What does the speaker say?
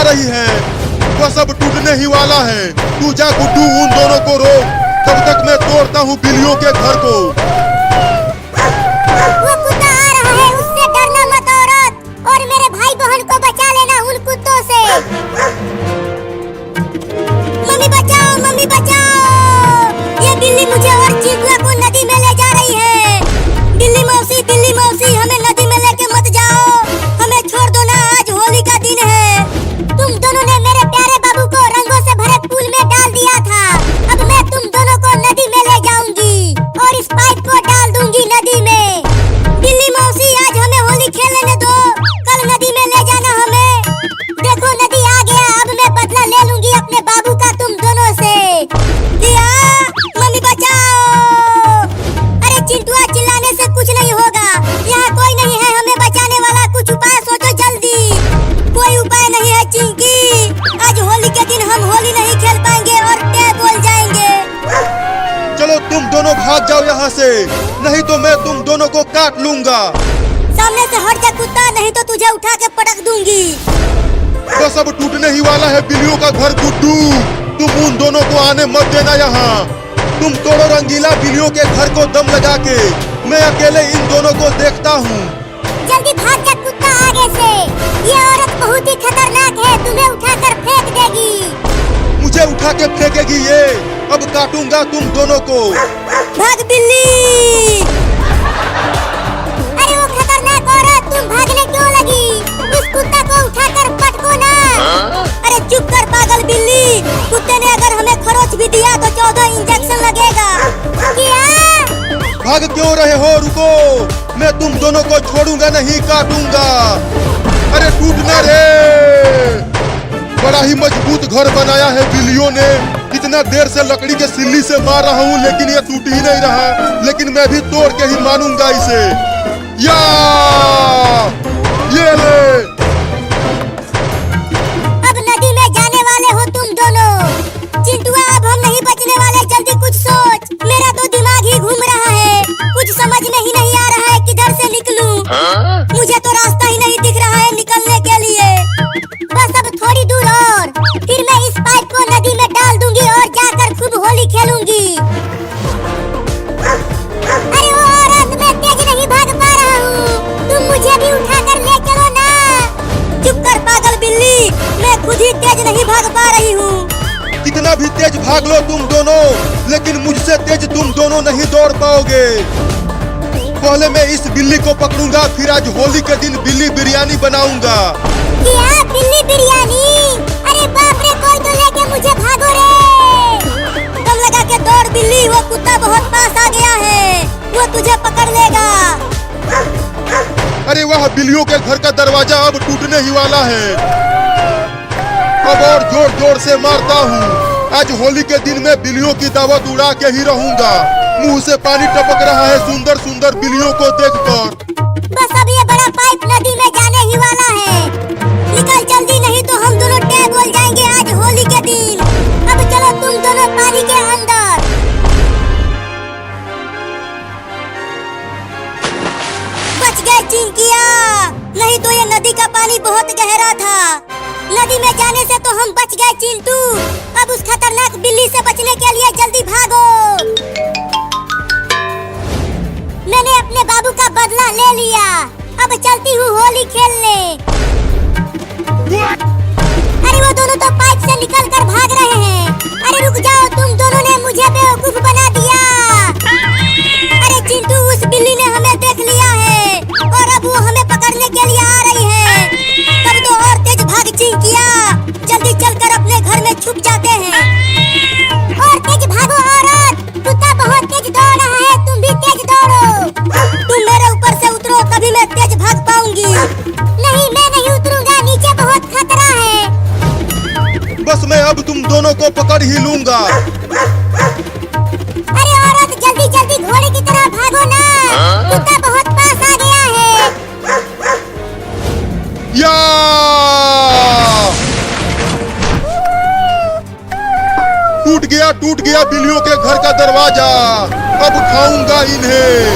आ रही है, वह सब टूटने ही वाला है। तू जा गुड्डू, उन दोनों को रोक, तब तक मैं तोड़ता हूँ बिल्लियों के घर को। वो कुत्ता आ रहा है, उससे डरना मत औरत, और मेरे भाई बहन को बचा लेना उन कुत्तों से। मम्मी बचाओ, मम्मी बचाओ, ये बिल्ली मुझे और चिंटुआ को नदी में ले जा रही है। बिल्ली मौसी हमें नदी में लेके मत जाओ, हमें छोड़ दो ना, आज होली का दिन है। तुम दोनों ने मेरे प्यारे बाबू को रंगों से भरे पूल में डाल दिया था, अब मैं तुम दोनों को नदी में ले जाऊंगी और इस पाइप को डाल दूंगी नदी में। बिल्ली मौसी आज हमें होली खेलने दो, कल नदी में ले जाना हमें। देखो नदी आ गया, अब मैं बदला ले लूंगी अपने बाबू का तुम दोनों से। दिया, मम्मी बचाओ। अरे चिंटुआ, चिल्लाने से कुछ नहीं होगा, यहाँ कोई नहीं है हमें बचाने वाला, कुछ उपाय सोचो जल्दी। कोई उपाय नहीं है चिंकी, आज होली के दिन हम होली नहीं खेल पाएंगे और टे बोल जाएंगे। चलो तुम दोनों भाग जाओ यहाँ से, नहीं तो मैं तुम दोनों को काट लूंगा। सामने से हट जा कुत्ता, नहीं तो तुझे उठा के पटक दूंगी। बस अब टूटने ही वाला है बिल्लियों का घर। गुड्डू, तुम उन दोनों को आने मत देना यहाँ। तुम तोड़ो रंगीला बिल्लियों के घर को दम लगा के, मैं अकेले इन दोनों को देखता हूँ। जल्दी भाग जा कुत्ता आगे से, ये औरत बहुत ही खतरनाक है, तुम्हें उठाकर फेंक देगी। मुझे उठा के फेंकेगी ये, अब काटूंगा तुम दोनों को। भाग बिल्ली। अरे वो खतरनाक औरत, तुम भागने क्यों लगी? उस कुत्ता को उठाकर पटको ना। अरे चुप कर पागल बिल्ली, कुत्ते ने अगर हमें खरोच भी दिया तो 14 इंजेक्शन लगेगा। क्या? भाग क्यों रहे हो? रुको, मैं तुम दोनों को छोड़ूंगा नहीं, काटूंगा। अरे टूटना रे। बड़ा ही मजबूत घर बनाया है बिल्लियों ने, इतना देर से लकड़ी के सिल्ली से मार रहा हूँ लेकिन ये टूट ही नहीं रहा, लेकिन मैं भी तोड़ के ही मानूंगा इसे। या ये ले। अब नदी में जाने वाले हो तुम दोनों। चिंटुआ, अब हम नहीं बचने वाले, जल्दी कुछ सोच। मेरा तो दिमाग ही घूम रहा है, कुछ समझ में ही नहीं आ रहा है किधर से निकलूं। मुझे तो रास्ता ही नहीं दिख रहा है निकलने के लिए। बस अब थोड़ी दूर और, फिर मैं इस पाइप को नदी में डाल दूंगी और जाकर खूब होली खेलूंगी। अरे वो औरत, मैं तेज नहीं भाग पा रहा हूँ, तुम मुझे भी उठाकर ले चलो ना। चुप कर पागल बिल्ली, मैं खुद ही तेज नहीं भाग पा रही हूँ। कितना भी तेज भाग लो तुम दोनों, लेकिन मुझसे तेज तुम दोनों नहीं दौड़ पाओगे। पहले मैं इस बिल्ली को पकड़ूंगा, फिर आज होली के दिन बिल्ली बिरयानी बनाऊंगा। क्या बिल्ली बिरयानी? अरे बाप रे, कोई तो लेके मुझे भागो रे। दम लगा के दौड़ बिल्ली, वो कुत्ता बहुत पास आ गया है, वो तुझे पकड़ लेगा। अरे वाह, बिल्लियों के घर का दरवाजा अब टूटने ही वाला है। अब और जोर जोर से मारता हूँ, आज होली के दिन में बिल्लियों की दावत उड़ा के ही रहूंगा। मुंह से पानी टपक रहा है सुंदर सुंदर बिल्लियों को देखकर। बस अब ये बड़ा पाइप नदी में जाने ही वाला है, निकल जल्दी, नहीं तो हम दोनों टे बोल जाएंगे आज होली के दिन। अब चलो तुम दोनों पानी के अंदर। बच गए चिंकिया, नहीं तो ये नदी का पानी बहुत गहरा था। नदी में जाने से तो हम बच गए चिंटू। अब उस खतरनाक बिल्ली से बचने के लिए जल्दी भागो। मैंने अपने बाबू का बदला ले लिया, अब चलती हूँ होली खेलने। अरे वो दोनों तो पाइप से निकल कर भाग रहे हैं। अरे रुक जाओ, तुम दोनों ने मुझे बेवकूफ बना दिया। अरे चिंटू, उस बिल्ली ने हमें देख लिया है और अब वो हमें पकड़ने के लिए आ रही है। तब तो और तेज भाग चिंकिया, जल्दी चलकर अपने घर में छुप जाते हैं। और तेज भागो औरत, कुत्ता बहुत तेज दौड़ रहा है, तुम भी तेज दौड़ो। तुम मेरे ऊपर से उतरो, तभी मैं तेज भाग पाऊंगी। नहीं, मैं नहीं उतरूंगा, नीचे बहुत खतरा है। बस मैं अब तुम दोनों को पकड़ ही लूंगा। अरे औरत, जल्दी जल्दी घोड़े की तरह भागो ना, कुत्ता बहुत पास आ गया है। या टूट गया बिल्लियों के घर का दरवाजा, अब खाऊंगा इन्हें।